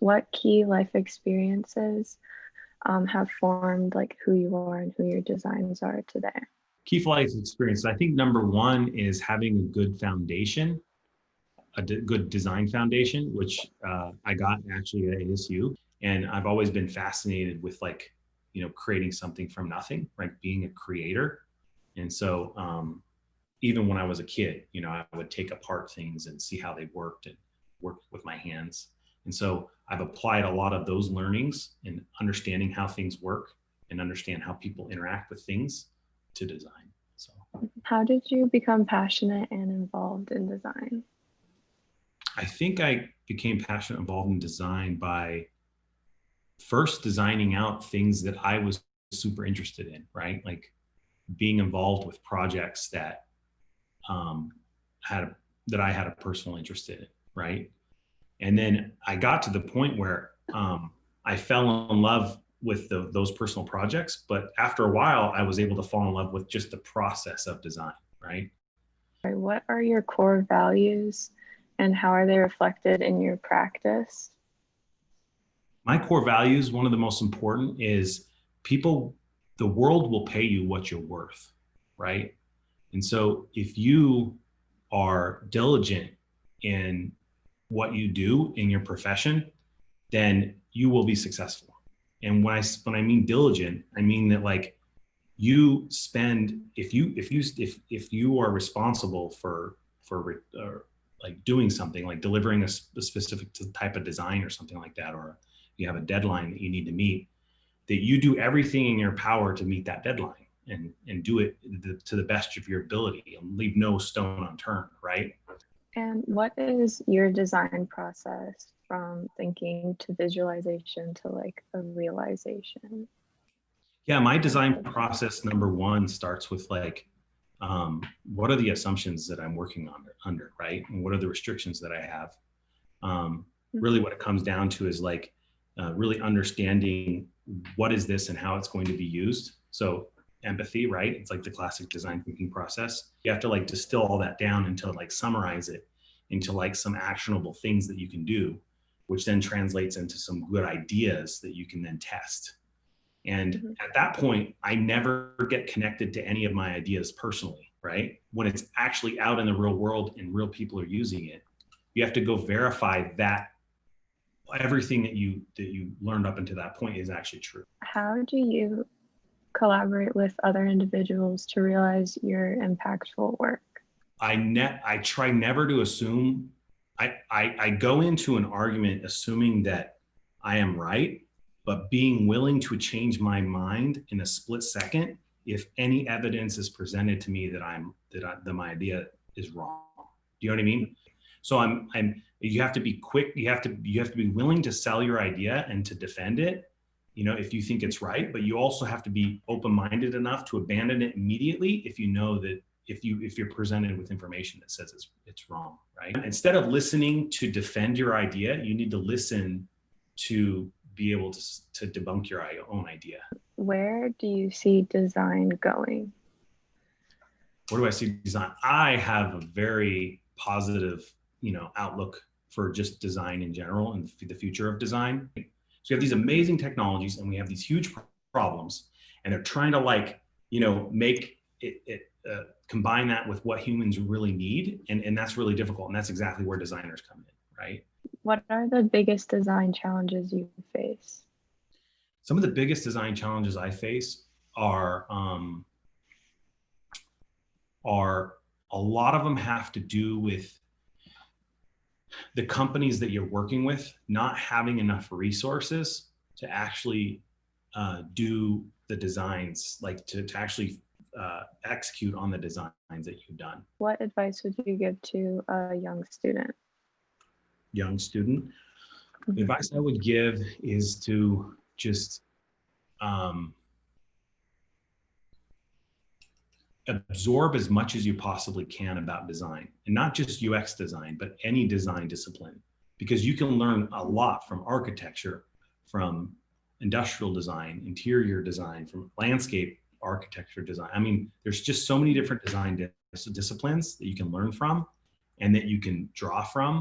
what key life experiences have formed like who you are and who your designs are today? Key for life experience. I think number one is having a good foundation, good design foundation, which I got actually at ASU. And I've always been fascinated with creating something from nothing, right? Being a creator. And so even when I was a kid, I would take apart things and see how they worked and work with my hands. And so I've applied a lot of those learnings in understanding how things work and understand how people interact with things to design. So How did you become passionate and involved in design? I think I became passionate involved in design by first designing out things that I was super interested in, right? Like being involved with projects that um, I had a personal interest in, right? And then I got to the point where I fell in love with those personal projects, but after a while, I was able to fall in love with just the process of design, right? What are your core values and how are they reflected in your practice? My core values, one of the most important is people, the world will pay you what you're worth, right? And so if you are diligent in what you do in your profession, then you will be successful. And when I mean diligent, I mean that like you spend if you are responsible for like doing something like delivering a specific type of design or something like that, or you have a deadline that you need to meet, that you do everything in your power to meet that deadline and do it to the best of your ability and leave no stone unturned, right? And what is your design process from thinking to visualization to like a realization? Yeah, my design process number one starts with like, what are the assumptions that I'm working under, right? And what are the restrictions that I have? Really, what it comes down to is like really understanding what is this and how it's going to be used. So empathy, right? It's like the classic design thinking process. You have to like distill all that down into like summarize it into like some actionable things that you can do, which then translates into some good ideas that you can then test. And at that point, I never get connected to any of my ideas personally, right? When it's actually out in the real world and real people are using it, you have to go verify that everything that you learned up until that point is actually true. How do you collaborate with other individuals to realize your impactful work? I try never to assume. I go into an argument assuming that I am right, but being willing to change my mind in a split second if any evidence is presented to me that my idea is wrong. Do you know what I mean? So you have to be quick. You have to be willing to sell your idea and to defend it, if you think it's right, but you also have to be open-minded enough to abandon it immediately if you know that if you're presented with information that says it's wrong, right? Instead of listening to defend your idea, you need to listen to be able to debunk your own idea. Where do you see design going? Where do I see design? I have a very positive, outlook for just design in general and the future of design. So you have these amazing technologies and we have these huge problems, and they're trying to make it combine that with what humans really need. And that's really difficult. And that's exactly where designers come in, right? What are the biggest design challenges you face? Some of the biggest design challenges I face are a lot of them have to do with the companies that you're working with not having enough resources to actually do the designs, like to actually execute on the designs that you've done. What advice would you give to a young student? The advice I would give is to just absorb as much as you possibly can about design, and not just UX design, but any design discipline, because you can learn a lot from architecture, from industrial design, interior design, from landscape architecture design. I mean, there's just so many different design disciplines that you can learn from and that you can draw from.